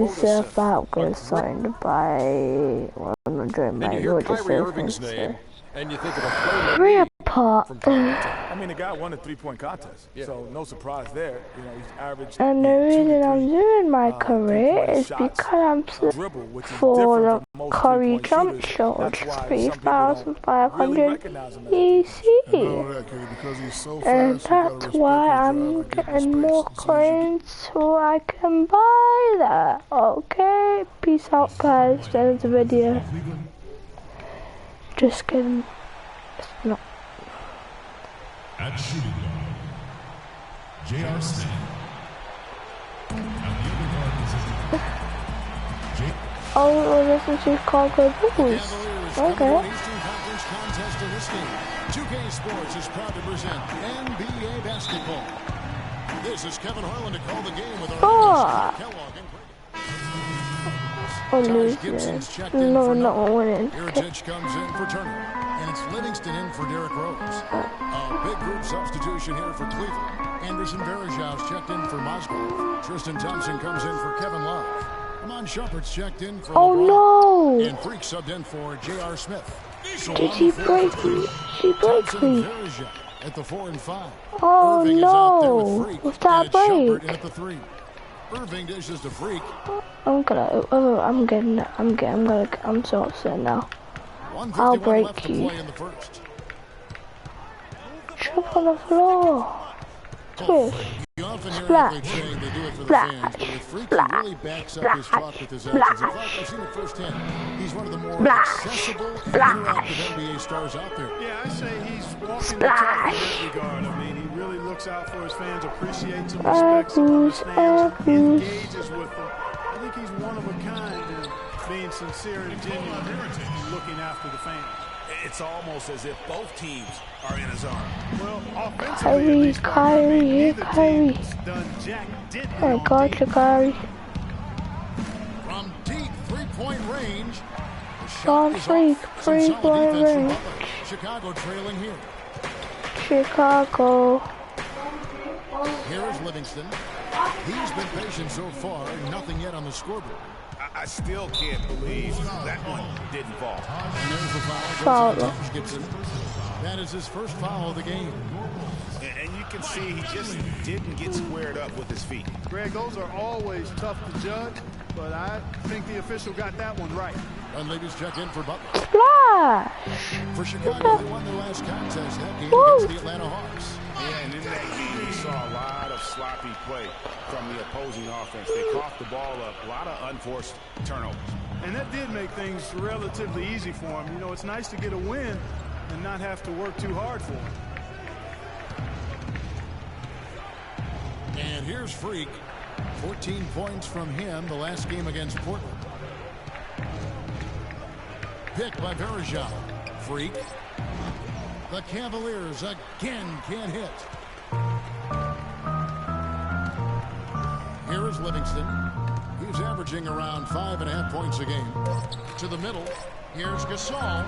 see if that was signed by one of my Irving's name, and you think of a play Three apart. I mean, the guy won a three-point contest, so no surprise there. You know, he's averaged. And the reason I'm doing my career is because I'm for the Curry jump shot, 3,500 EC. And that's why I'm getting more coins so I can buy that. Okay, peace out, guys. That is the video. Just kidding. It's not. At shooting guard, J.R. Smith. Oh, this is Chicago Bulls. Okay. 2K Sports is proud to present NBA basketball. This is Kevin Harlan to call the game with our Kellogg and no, not winning. Miritich comes in for Turner, and it's Livingston in for Derrick Rose. A big group substitution here for Cleveland. Anderson Varejão's checked in for Mozgov. Tristan Thompson comes in for Kevin Love. Amon Shumpert's checked in for LeBron. No! And Freak subbed in for J.R. Smith. So did she break me? She broke me. At the 4 and 5. Oh Irving no! is out there with Freak, With that and break. at the 3. Irving dishes to Freak. I'm so upset now. I'll break you. Trip on the floor. Twist. Splash. Splash. Splash. Splash. Splash. He's one of the more accessible and Splash. interactive NBA stars out there. Yeah, I say he's walking the talk in that regard. I mean, he really looks out for his fans, appreciates them, respects them, understands, engages with them. I think he's one of a kind in being sincere and genuine and looking after the fans. It's almost as if both teams are in his arm. Well, offensively, Kyrie. Oh, gotcha, Kyrie. From deep three-point range. Sean Freak, three-point range. Chicago trailing here. Chicago. Here is Livingston. He's been patient so far, nothing yet on the scoreboard. I still can't believe that one didn't fall. And there's the Foul. Gibson. That is his first foul of the game. And you can see he just didn't get squared up with his feet. Greg, those are always tough to judge, but I think the official got that one right. Dunleavy's check in for Butler. Splash. For Chicago, they won their last contest that game against the Atlanta Hawks. Yeah, and in that game, we saw a lot of sloppy play from the opposing offense. They coughed the ball up, a lot of unforced turnovers. And that did make things relatively easy for him. You know, it's nice to get a win and not have to work too hard for him. And here's Freak. 14 points from him the last game against Portland. Picked by Varejão. Freak. The Cavaliers again can't hit. Here is Livingston. He's averaging around 5.5 points a game. To the middle. Here's Gasol.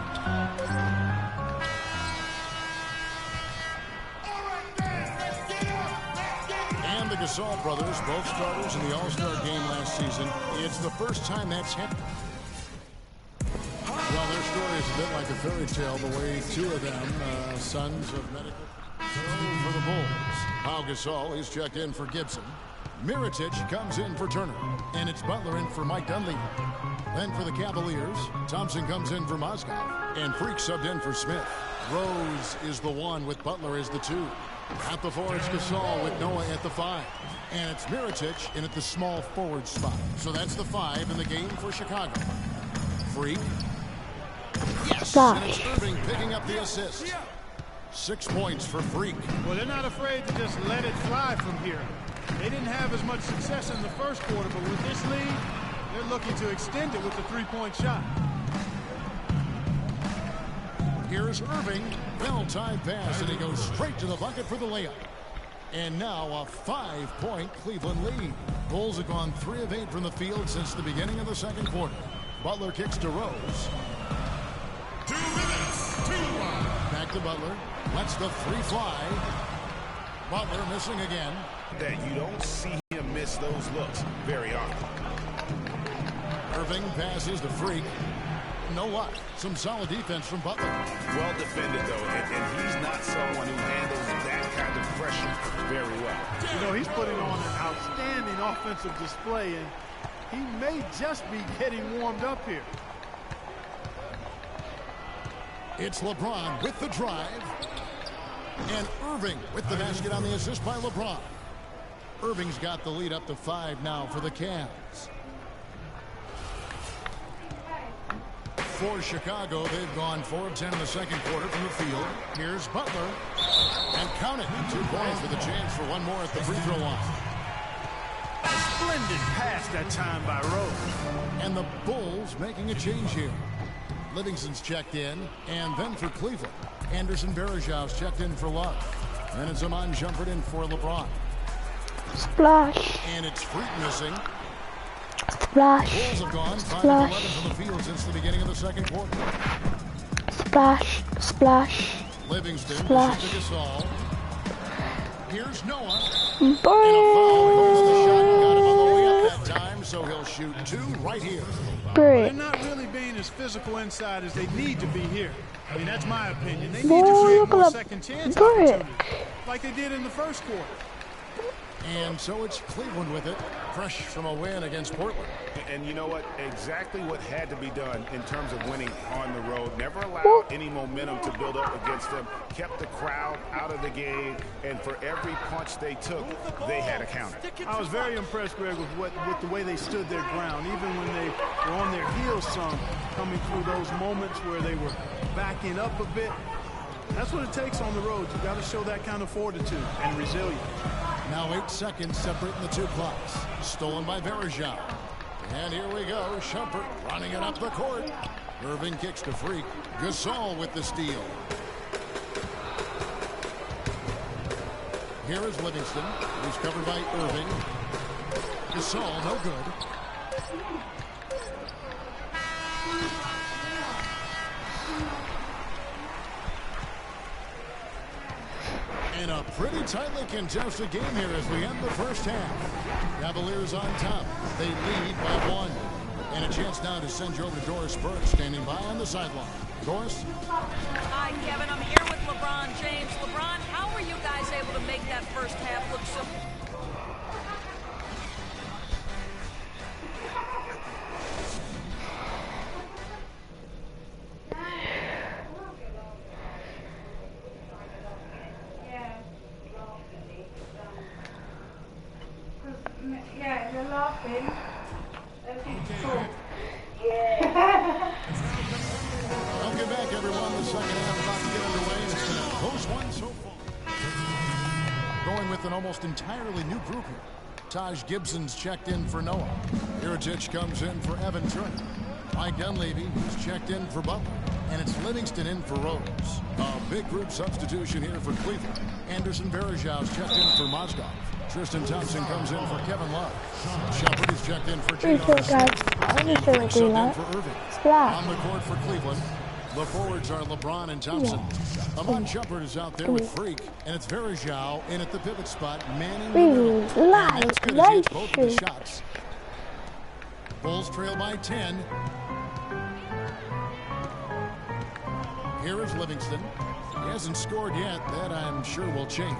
And the Gasol brothers, both starters in the All-Star game last season. It's the first time that's happened. Well, their story is a bit like a fairy tale, the way two of them, sons of medical, for the Bulls. Pau Gasol, he's checked in for Gibson. Miritich comes in for Turner. And it's Butler in for Mike Dunleavy. Then for the Cavaliers, Thompson comes in for Mozgov. And Freak subbed in for Smith. Rose is the 1 with Butler as the 2. At the 4, it's Gasol with Noah at the 5. And it's Miritich in at the small forward spot. So that's the 5 in the game for Chicago. Freak. Yes, and it's Irving picking up the assist. 6 points for Freak. Well, they're not afraid to just let it fly from here. They didn't have as much success in the first quarter, but with this lead, they're looking to extend it with the three-point shot. Here's Irving. Well-timed pass, and he goes straight to the bucket for the layup. And now a 5-point Cleveland lead. Bulls have gone 3 of 8 from the field since the beginning of the second quarter. Butler kicks to Rose. 2 minutes, 2. Back to Butler. Lets the 3 fly. Butler missing again. That you don't see him miss those looks very often. Irving passes to Freak. No luck. Some solid defense from Butler. Well defended, though, and he's not someone who handles that kind of pressure very well. You know, he's putting on an outstanding offensive display, and he may just be getting warmed up here. It's LeBron with the drive. And Irving with the basket on the assist by LeBron. Irving's got the lead up to 5 now for the Cavs. For Chicago, they've gone 4 of 10 in the second quarter from the field. Here's Butler. And count it. 2 points with a chance for one more at the free throw line. A splendid pass that time by Rose. And the Bulls making a change here. Livingston's checked in. And then for Cleveland, Anderson Varejau's checked in for Love. And it's Iman Shumpert in for LeBron. Splash. And it's Freak missing. Splash. Bulls have gone 5 of 11 from the field since the beginning of the second quarter. Splash. Splash. Livingston Splash. pushes to Gasol. Here's Noah. Break. And a foul goes the shot. Got him on the way up that time, so he'll shoot 2 right here. They're Break. not really being as physical inside as they need to be here. I mean, that's my opinion. They need Boy, to create look more at second chance break. opportunities, like they did in the first quarter. And so it's Cleveland with it, fresh from a win against Portland. And you know what? Exactly what had to be done in terms of winning on the road. Never allowed any momentum to build up against them. Kept the crowd out of the game. And for every punch they took, they had a counter. I was very impressed, Greg, with the way they stood their ground, even when they were on their heels some, coming through those moments where they were backing up a bit. That's what it takes on the road. You got to show that kind of fortitude and resilience. Now 8 seconds separating the 2 clocks. Stolen by Varejao. And here we go. Shumpert running it up the court. Irving kicks to Freak. Gasol with the steal. Here is Livingston. He's covered by Irving. Gasol, no good. In a pretty tightly contested game here as we end the first half. Cavaliers on top. They lead by 1. And a chance now to send you over to Doris Burke, standing by on the sideline. Doris? Hi, Kevin. I'm here with LeBron James. LeBron, how were you guys able to make that first half look so... Yeah, they're laughing. Welcome back, everyone. The second half about to get underway. It's been a close one so far. Going with an almost entirely new group here. Taj Gibson's checked in for Noah. Mirotic comes in for Evan Turner. Mike Dunleavy is checked in for Butler. And it's Livingston in for Rose. A big group substitution here for Cleveland. Anderson Varejau's checked in for Mozgov. Tristan Thompson comes in for Kevin Love. Shumpert is checked in for J.R. for Irving. On the court for Cleveland, the forwards are LeBron and Thompson. Iman Shumpert is out there with Freak, and it's Varejao in at the pivot spot, manning the middle. And that's good as he hits both of the shots. Bulls trail by 10. Here is Livingston. He hasn't scored yet. That, I'm sure, will change.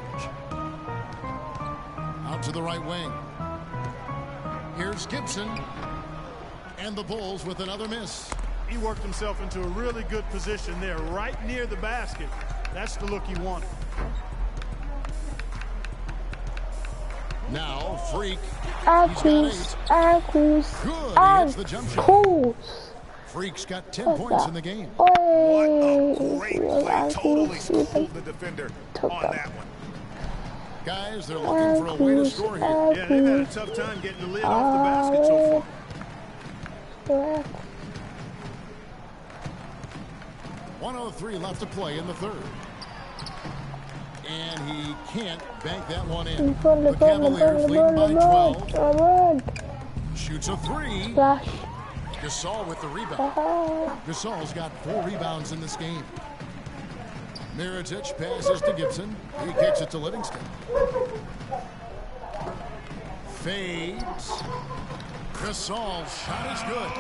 Out to the right wing. Here's Gibson. And the Bulls with another miss. He worked himself into a really good position there, right near the basket. That's the look he wanted. Now, Freak. Ankles. Ankles. Good. He hits the jump shot. Ankles. Freak's got 10 points in the game. What a great play. Totally schooled the defender on that one. Guys, they're looking for a way to score here. Yeah, they've had a tough time getting the lid off the basket so far. 1:03 left to play in the third. And he can't bank that one in. The Cavaliers lead by 12. Shoots a 3. Splash. Gasol with the rebound. Gasol's got 4 rebounds in this game. Mirotic passes to Gibson. He kicks it to Livingston. Fades. Gasol's shot is good.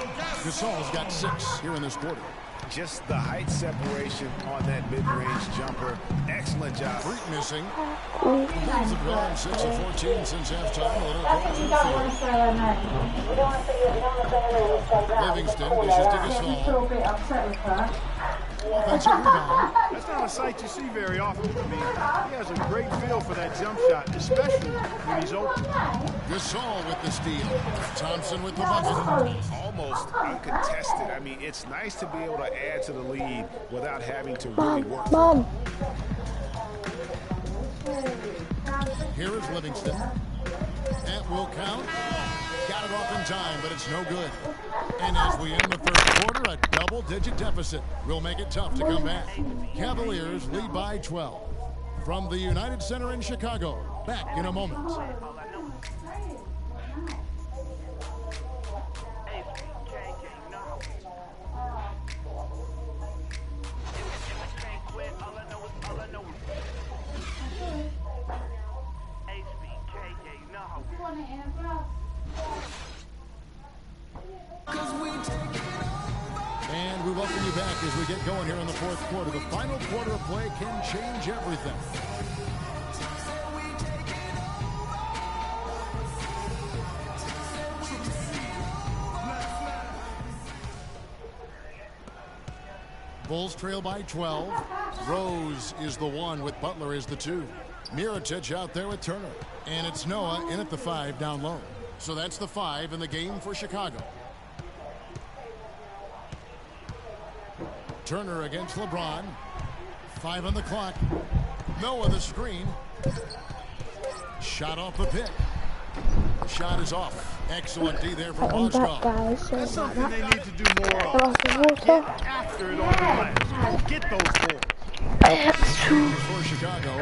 Gasol's got 6 here in this quarter. Just the height separation on that mid-range jumper. Excellent job. Freak missing. The Bulls have gone 6 of 14 since halftime. A little close in the field. Livingston dishes to Gasol. Offensive rebound. That's not a sight you see very often. I mean, he has a great feel for that jump shot, especially when he's open. Gasol with the steal. Thompson with the bucket. Almost uncontested. I mean, it's nice to be able to add to the lead without having to really work. Mom. Here is Livingston. That will count. Got it off in time, but it's no good. And as we end the third quarter, a double-digit deficit will make it tough to come back. Cavaliers lead by 12. From the United Center in Chicago, back in a moment. And we welcome you back as we get going here in the fourth quarter. The final quarter of play can change everything. Bulls trail by 12. Rose is the 1 with Butler is the 2. Mirotic out there with Turner. And it's Noah in at the 5 down low. So that's the 5 in the game for Chicago. Turner against LeBron. 5 on the clock. Noah the screen. Shot off the pick. Shot is off. Excellent D there from Bosco. That's something they need to do more of. Get after it on the glass. Go get those balls. For Chicago.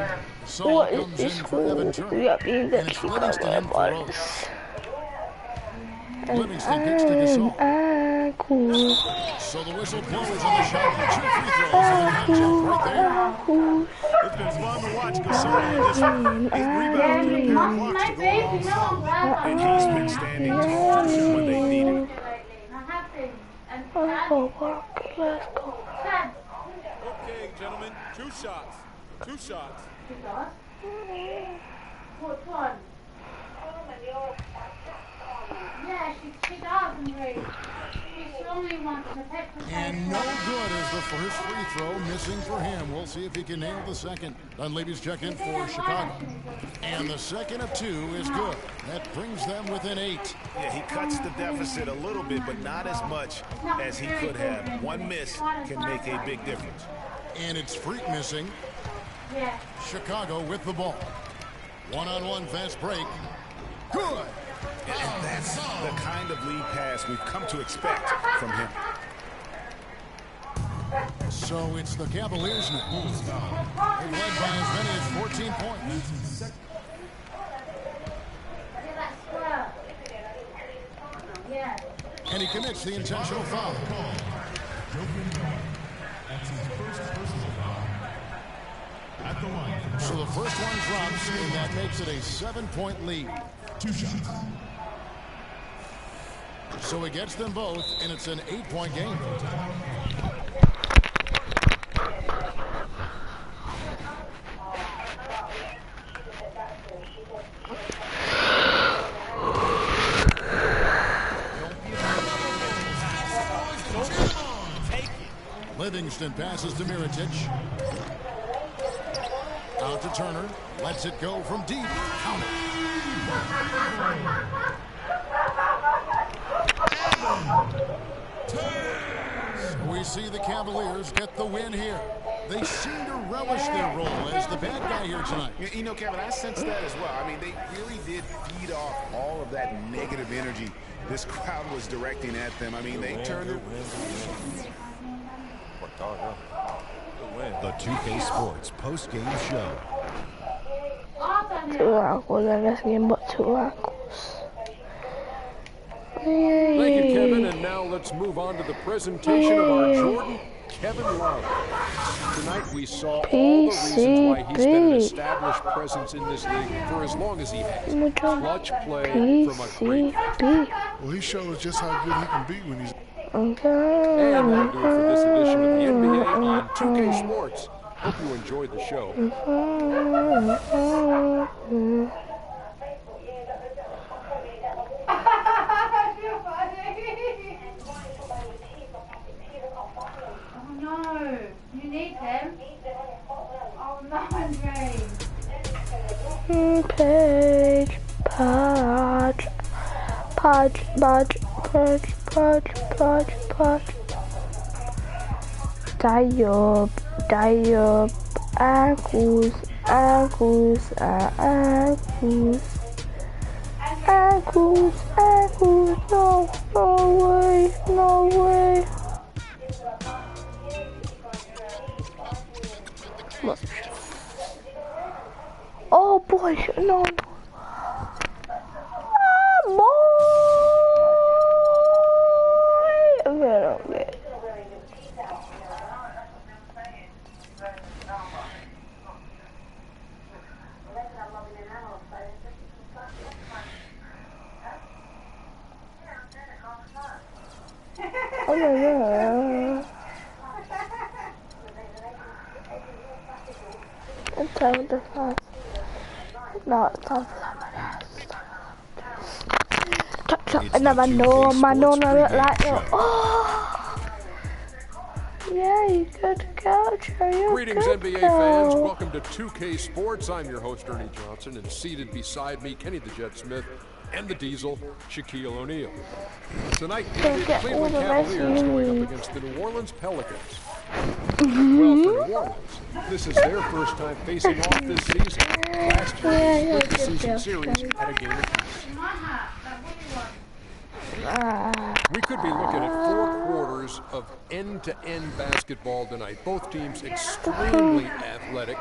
Saul comes in for Evan Turner. And it's Livingston in for Rose. Livingston kicks to Gasol. So the whistle blows on the shot. 2 free throws in the contest right there. It's been fun to watch Gasol. Just 8 rebounds and a pair of blocks to go alongside. And he's been standing tall when they need him. Let's go. Okay, gentlemen, 2 shots. 2 shots. Which one? Yeah, she doesn't read. She only wants to pick the And no good is the first free throw missing for him. We'll see if he can nail the second. Dunleavy's check in for Chicago. And the second of 2 is good. That brings them within 8. Yeah, he cuts the deficit a little bit, but not as much as he could have. One miss can make a big difference. And it's Freak missing. Chicago with the ball. One-on-one fast break. Good. And that's the kind of lead pass we've come to expect from him. So it's the Cavaliers now. They've led by as many as 14 points. And he commits the intentional foul. So the first one drops, and that makes it a 7-point lead. 2 shots. So he gets them both, and it's an 8-point game. Livingston passes to Mirotic. Out to Turner. Lets it go from deep. Count it. So we see the Cavaliers get the win here. They seem to relish their role as the bad guy here tonight. You know, Kevin, I sense that as well. I mean, they really did feed off all of that negative energy this crowd was directing at them. I mean, they turned it. The 2K Sports post-game show. 2 ankles, and this game but 2 ankles. Thank you, Kevin. And now let's move on to the presentation of our Jordan, Kevin Love. Tonight we saw all the reasons why he's been an established presence in this league for as long as he has. Clutch play from a great Well, he shows just how good he can be when he's... Okay. And that'll do it for this edition of the NBA on 2K Sports. Hope you enjoyed the show. Oh no, you need him. Oh no, Andre. Page, Podge. Die up, ankles, no way. Oh boy, no. Boy. Okay. Oh my god. It's time to fast. No, it's time for that. It's the 2K Sports pregame show. Oh, yeah, you good to go, Cherry. Greetings, NBA fans. Welcome to 2K Sports. I'm your host, Ernie Johnson, and seated beside me, Kenny the Jet Smith, and the Diesel, Shaquille O'Neal. Tonight, the Cleveland Cavaliers going up against the New Orleans Pelicans. Well, for New Orleans, this is their first time facing off this season. Last year, they split the season series at a game apiece. We could be looking at 4 quarters of end-to-end basketball tonight. Both teams extremely athletic.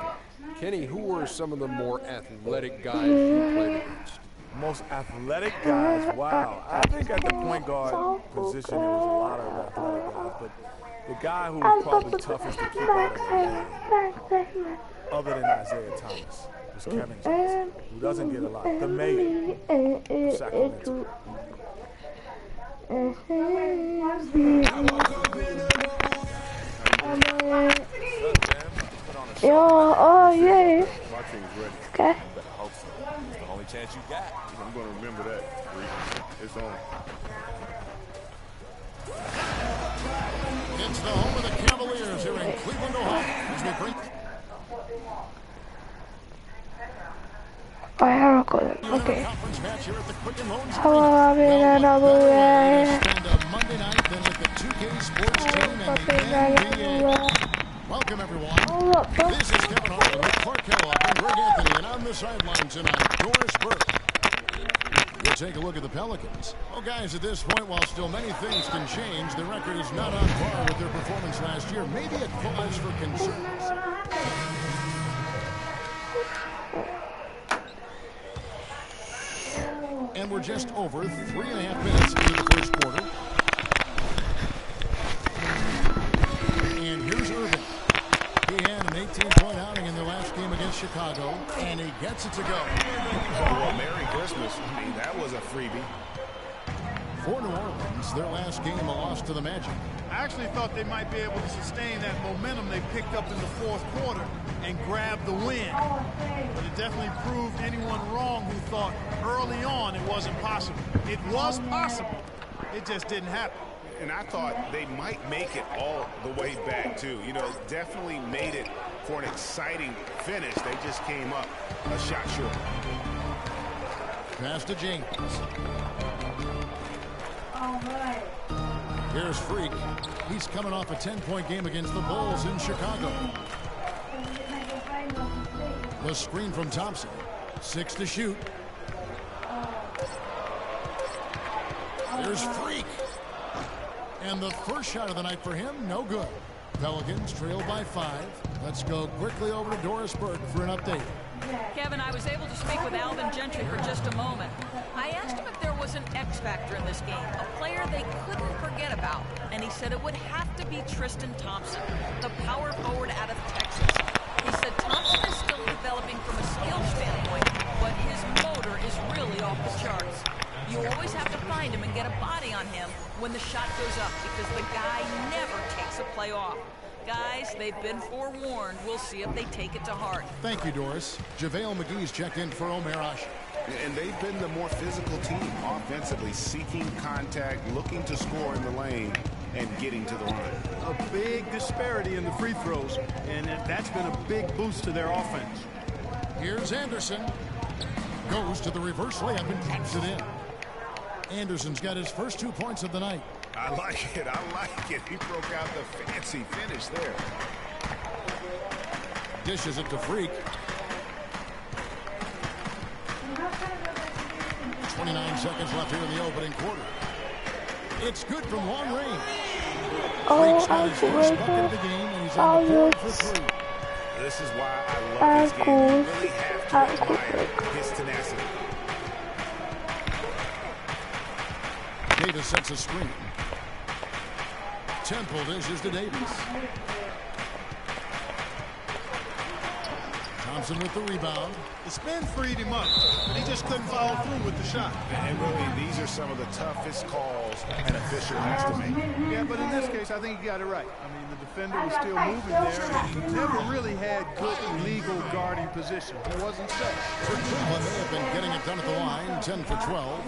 Kenny, who are some of the more athletic guys you played against? Most athletic guys, wow. I think at the point guard position there was a lot of athletic guys, but the guy who was probably toughest to keep out of the game, other than Isaiah Thomas, was Kevin Johnson, who doesn't get a lot. The mayor of Sacramento. Oh yeah. Okay. It's the only chance you got. I'm going to remember that. It's on. It's the home of the Cavaliers here in Cleveland, Ohio. As we bring... I have a good. Okay. Conference match here at the Quicken Loans Hello, Arena. I'm in another way. Spend a Monday night then with the 2K Sports team and the NBA. Welcome, everyone. This is Kevin Harlan with Clark Kellogg and Greg Anthony, and on the sidelines tonight, Doris Burke. We'll take a look at the Pelicans. Well, guys, at this point, while still many things can change, the record is not on par with their performance last year. Maybe a cause for concern. And we're just over 3.5 minutes into the first quarter. And here's Irving. He had an 18-point outing in their last game against Chicago, and he gets it to go. Well, Merry Christmas. I mean, that was a freebie. For New Orleans, their last game, a loss to the Magic. I actually thought they might be able to sustain that momentum they picked up in the fourth quarter and grab the win. But it definitely proved anyone wrong who thought early on it wasn't possible. It was possible. It just didn't happen. And I thought they might make it all the way back, too. You know, definitely made it for an exciting finish. They just came up a shot short. Pass to James. All right. Here's Freak. He's coming off a 10-point game against the Bulls in Chicago. The screen from Thompson. 6 to shoot. There's Freak. And the first shot of the night for him, no good. Pelicans trail by 5. Let's go quickly over to Doris Burke for an update. Kevin, I was able to speak with Alvin Gentry for just a moment. I asked him if there was an X factor in this game, a player they couldn't forget about, and he said it would have to be Tristan Thompson, the power forward out of Texas. He said Thompson is still developing from a skill standpoint, but his motor is really off the charts. You always have to find him and get a body on him when the shot goes up because the guy never takes a play off. Guys, they've been forewarned. We'll see if they take it to heart. Thank you, Doris. JaVale McGee's checked in for Omer Asher. And they've been the more physical team offensively, seeking contact, looking to score in the lane, and getting to the line. A big disparity in the free throws, and that's been a big boost to their offense. Here's Anderson. Goes to the reverse layup and taps it in. Anderson's got his first 2 points of the night. I like it. I like it. He broke out the fancy finish there. Dishes it to Freak. 29 seconds left here in the opening quarter. It's good from long range. Freak's got his first bucket of the game, and he's on the board for 3. This is why I love this game. You really have to admire his tenacity. Davis sets a screen. Temple dishes to Davis. Thompson with the rebound. The spin freed him up, but he just couldn't follow through with the shot. And really, these are some of the toughest calls an official has to make. Yeah, but in this case, I think he got it right. I mean, the defender was still moving there, and he never really had good legal guarding position. He wasn't safe. For Cleveland, they have been getting it done at the line, 10 for 12.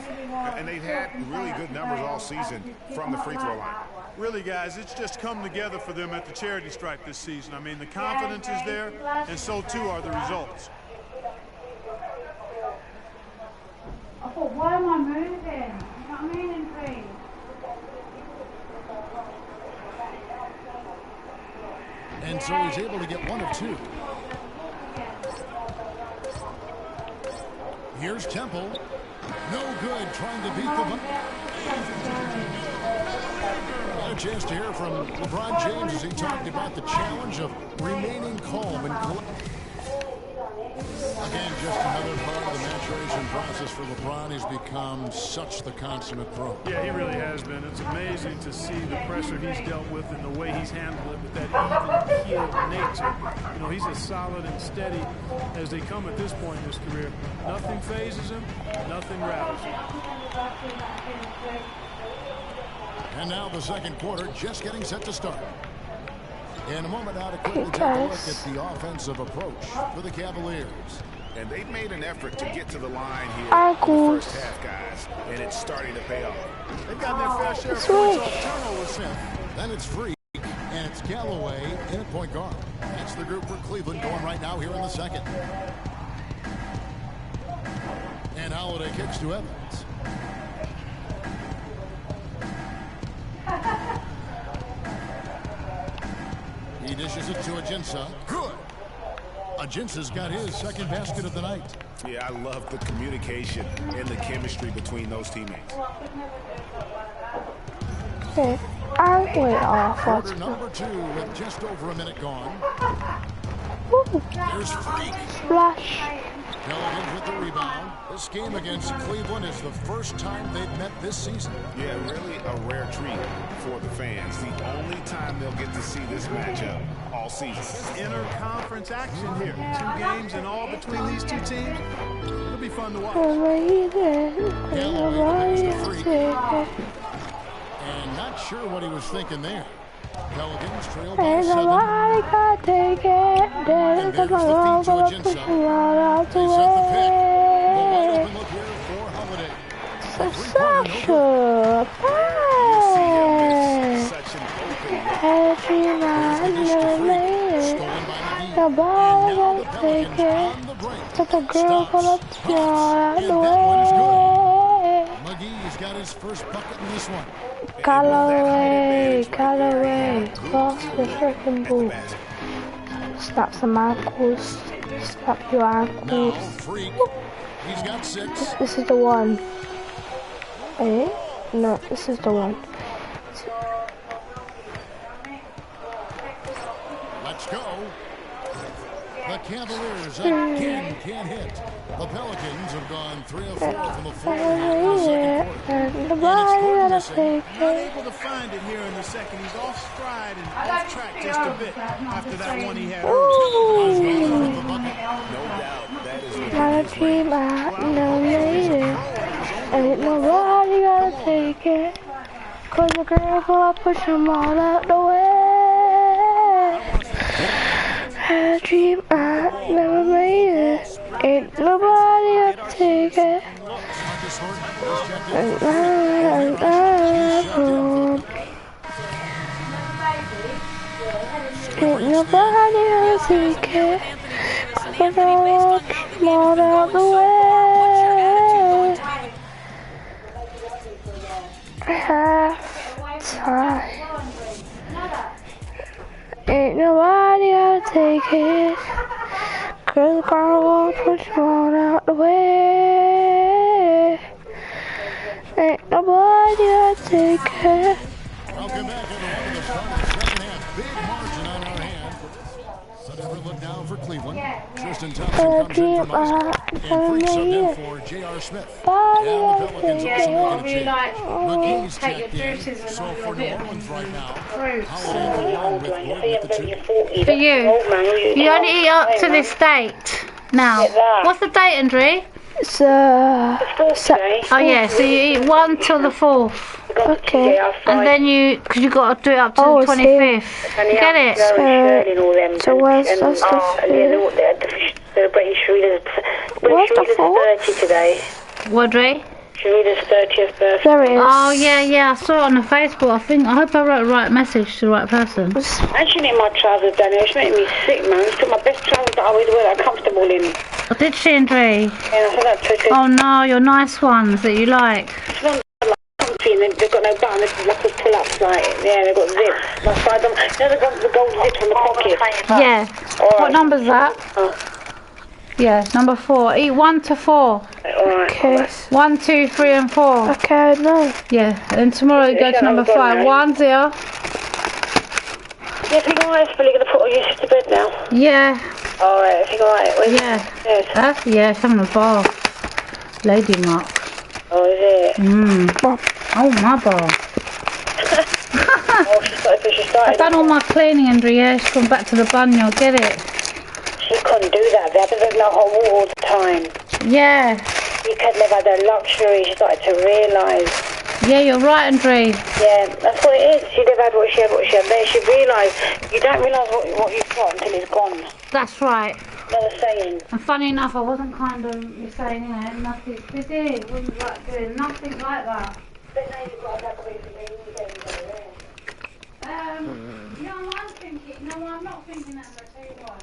And they've had really good numbers all season from the free throw line. Really, guys, it's just come together for them at the charity stripe this season. I mean, the confidence is there, and so too are the results. I thought, why am I moving? You know what I mean? In pain. And so he's able to get 1 of 2. Here's Temple. No good trying to beat the... Got a chance to hear from LeBron James as he talked about the challenge of remaining calm and... Again, just another part of the maturation process for LeBron. He's become such the consummate pro. Yeah, he really has been. It's amazing to see the pressure he's dealt with and the way he's handled it with that even-keeled nature. You know, he's as solid and steady as they come at this point in his career. Nothing phases him, nothing rattles him. And now the second quarter just getting set to start. In a moment now to quickly take a look at the offensive approach for the Cavaliers. And they've made an effort to get to the line here in the first half, guys, and it's starting to pay off. They've got their fair share of points off turnovers. Then it's Freak, and it's Galloway in at point guard. That's the group for Cleveland going right now here in the second. And Holiday kicks to Evans. He dishes it to Ajinça. Good. Ajinça's got his second basket of the night. Yeah, I love the communication and the chemistry between those teammates. Okay, I'm way off. Quarter number 2 with just over a minute gone. Woo. There's Freak. Splash. Pelicans with the rebound. This game against Cleveland is the first time they've met this season. Yeah, really a rare treat for the fans. The only time they'll get to see this matchup all season. Inter-conference action here. 2 games in all between these two teams. It'll be fun to watch. And not sure what he was thinking there. Pelicans trail by 7. And take it. And there's the feed to Ajinça. They set the pick. The wide open look here for Holiday. Sasha, Such an open every night, the ball will take it, but the girl gonna fly away. McGee's got his first bucket in this one. Galloway, lost the freaking ball. Snap some ankles, snap your Now ankles. Freak. He's got 6. This is the one. Eh? No, this is the one. Let's go. The Cavaliers again can't hit. The Pelicans have gone 3 of 4 from the floor here in the second quarter. And it's Gordon missing. Not able to find it here in the second. He's off stride and off track just a bit after that one he had earlier. No doubt that is Gotta keep my lady. Ain't nobody gonna take it. Cause the girl I push them all out the way. I dream I never made it. Ain't nobody gonna take it. And ain't nobody gonna take it. Cause I'll keep all out the way. Half-time. Ain't nobody gonna take it. Cause the girl won't push one out the way. Ain't nobody gonna take it. Welcome back everyone to the start of the second half. Big margin on our hand. So never look down for Cleveland. Tristan Thompson comes in from Isaac. And Freak subbed in for J.R. Smith. And the Pelicans also making a change. McGee's checked in. So for New Orleans right now, Holiday in the one with Gordon at the 2. For you. You only eat up to this date. Now, what's the date, Andre? It's Oh yeah, so you eat 1 till the 4th. okay. And then because you got to do it up to the 25th. You get it? So where's the food? Where's the food? today. What, Dre? Sharita's 30th birthday. There it is. Oh yeah, I saw it on the Facebook. I hope I wrote the right message to the right person. Actually, my trousers, Daniel, it's making me sick, man. It's my best trousers that I always wear that I'm comfortable in. Oh, did she, Andre? Yeah, I thought that took it. Oh no, your nice ones that you like. It's not like comfy and they've got no button, they've got like pull-ups, like, yeah, they've got zips. My side, you know, they've got the gold zips on the pocket. Yeah. What number's that? Yeah, number 4. Eat 1 to 4. Okay. 1, 2, 3, and 4. Okay, no. Yeah, and tomorrow you go to number 5. 1, 0. Yeah, everything alright? It's really going to put all your to bed now. Yeah. Alright, everything alright? Yeah. Yes. Yeah, it's having a bath. Lady Mark. Oh, is it? Oh, my bath. Oh, she started. I've done all my cleaning, Andrew. Yeah, she's gone back to the bunion. Get it? She couldn't do that. There's no hot water all the time. Yeah. You could live at the luxury. She started to realise. Yeah, you're right, Andre. Yeah, that's what it is. She never had what she had. Then she realised you don't realise what you've got until it's gone. That's right. Another saying. And funny enough, I wasn't kind of saying, you know, nothing. Busy. Wasn't like doing nothing like that. But now you've got that quick thing. No, I'm thinking. No, I'm not thinking that. I'll tell you why.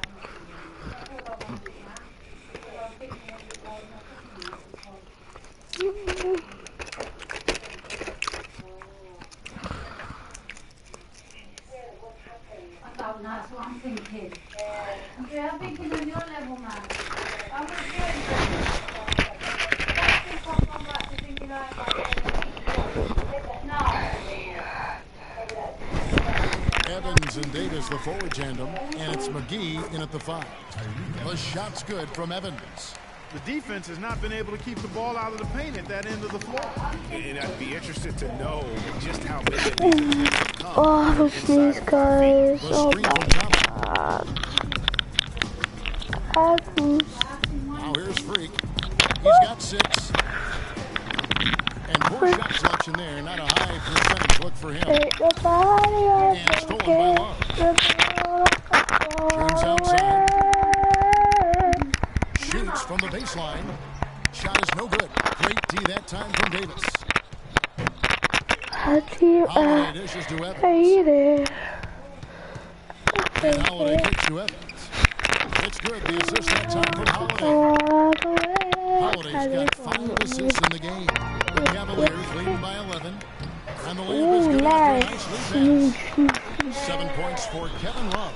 That's what I'm thinking. Yeah, I'm thinking on your level, man. I'm with you. No. Evans and Davis, the forward tandem, and it's McGee in at the 5. The shot's good from Evans. The defense has not been able to keep the ball out of the paint at that end of the floor. And I'd be interested to know just how big of these become. Oh, these guys. The Oh, screen from Thompson. Now here's Freak. He's got 6. And poor shot selection there. Not a high percentage look for him. And stolen by Love. Turns outside. Shoots from the baseline. Shot is no good. Great D that time from Davis. Holiday dishes to Evans. And Holiday kicks to Evans. It's good. The assist that time from Holiday. Holiday's got 5 assists in the game. The Cavaliers leading by 11. And the layup is good after a nice lead pass. 7 points for Kevin Love.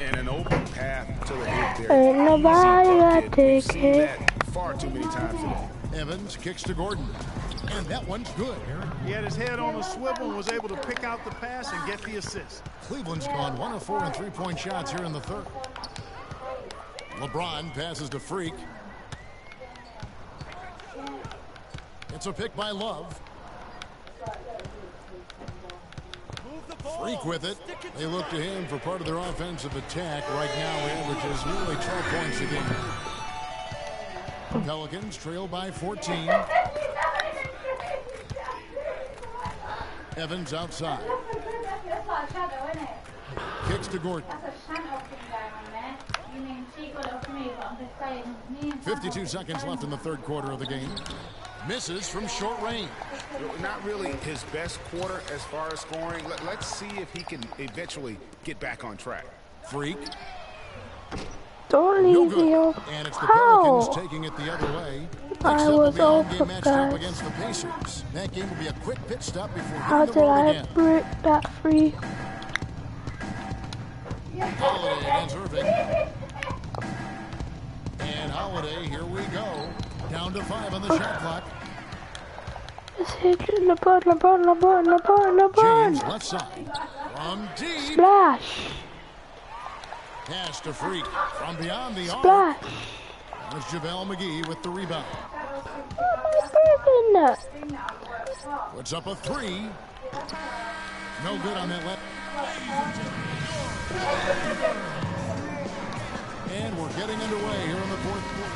And an open path to the hoop there. Ain't nobody gonna We've take seen it. that far too many times today. Evans kicks to Gordon. And that one's good. He had his head on a swivel and was able to pick out the pass and get the assist. Cleveland's gone 1 of 4 in 3-point shots here in the third. LeBron passes to Freak. It's a pick by Love. Freak with it. They look to him for part of their offensive attack. Right now, averages nearly 12 points a game. Pelicans trail by 14. Evans outside. That's like a shadow, isn't it? Kicks to Gordon. That's a shadow thing going on there. You mean she got it off me, but I'm just saying, me and 52 seconds left in the third quarter of the game. Misses from short range. Not really his best quarter as far as scoring. Let's see if he can eventually get back on track. Freak. Don't leave me open. And it's the How? Pelicans taking it the other way. I was open, game matched up guys. against the Pacers. That game will be a quick pit stop before How hitting did the road I again. break that free? Holiday against Irving. And Holiday, here we go. Down to 5 on the shot clock. Just hit LeBron. James left side. From deep. Splash. Pass to Freak. From beyond the arc. Splash. There's JaVale McGee with the rebound. Puts up a 3. No good on that left. And we're getting underway here in the fourth quarter.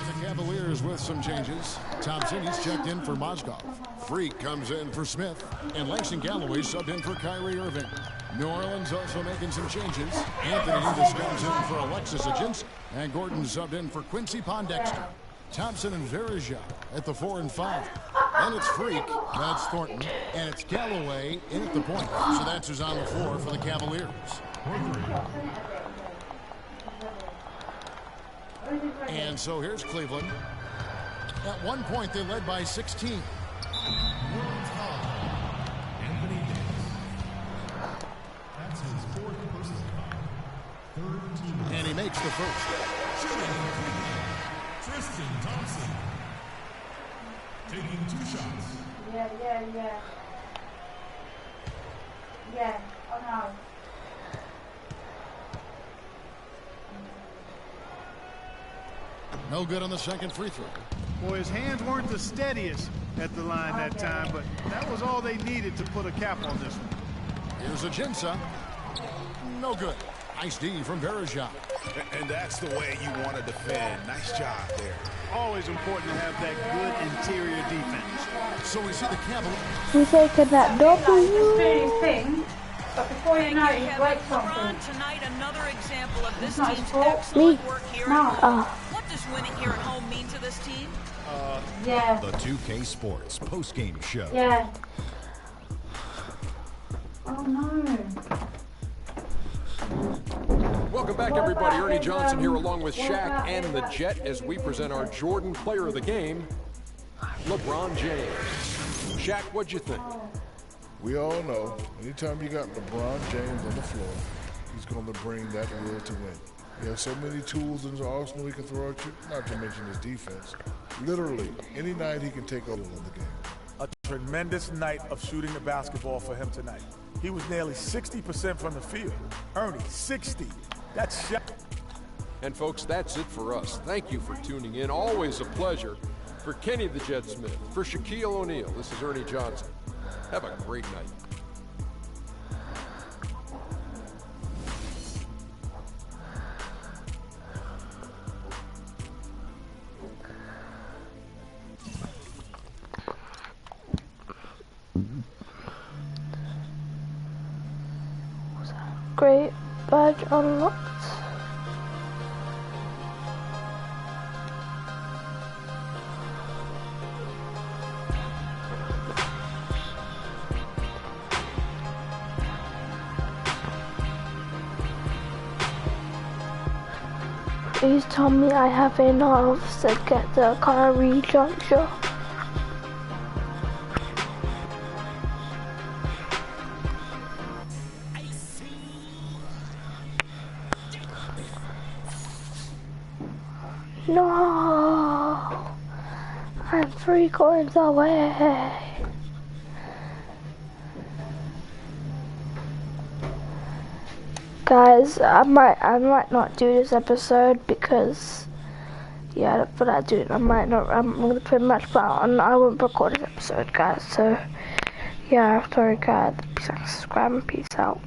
The Cavaliers with some changes. Thompson, he's checked in for Mozgov. Freak comes in for Smith. And Langston Galloway subbed in for Kyrie Irving. New Orleans also making some changes. Anthony Davis comes in for Alexis Ajinski. And Gordon subbed in for Quincy Pondexter. Thompson and Verija at the 4 and 5. And it's Freak, that's Thornton. And it's Galloway in at the point. So that's who's on the floor for the Cavaliers. And so here's Cleveland. At one point, they led by 16. And he makes the first. Tristan Thompson taking 2 shots. Yeah, oh no. No good on the second free throw. Boy, his hands weren't the steadiest at the line that time, but that was all they needed to put a cap on this one. Here's Ajinski. No good. Nice D from Verija. And that's the way you want to defend. Nice job there. Always important to have that good interior defense. So we see the Cavaliers. We taking that W. Really thing, but before you know it, he breaks something. LeBron, tonight another example of this It's not team's his fault. excellent work here at home. Oh. What does winning here at home mean to this team? Yeah, The 2K Sports post-game show. yeah. Oh no. Welcome back, everybody. Ernie Johnson here along with Shaq and the Jet as we present our Jordan Player of the Game, LeBron James. Shaq, what'd you think? We all know, anytime you got LeBron James on the floor, he's going to bring that will to win. He has so many tools in his arsenal he can throw at you, not to mention his defense. Literally, any night he can take over the game. A tremendous night of shooting the basketball for him tonight. He was nearly 60% from the field. Ernie, 60. That's shot. And folks, that's it for us. Thank you for tuning in. Always a pleasure. For Kenny the Jet Smith, for Shaquille O'Neal, this is Ernie Johnson. Have a great night. Great badge unlocked. Please tell me I have enough to get the Kyrie juncture. No, I'm 3 coins away. guys, I might not do this episode because yeah, but I might not. I'm gonna play much, but I won't record this episode, guys. So yeah, sorry, guys. Subscribe and peace out.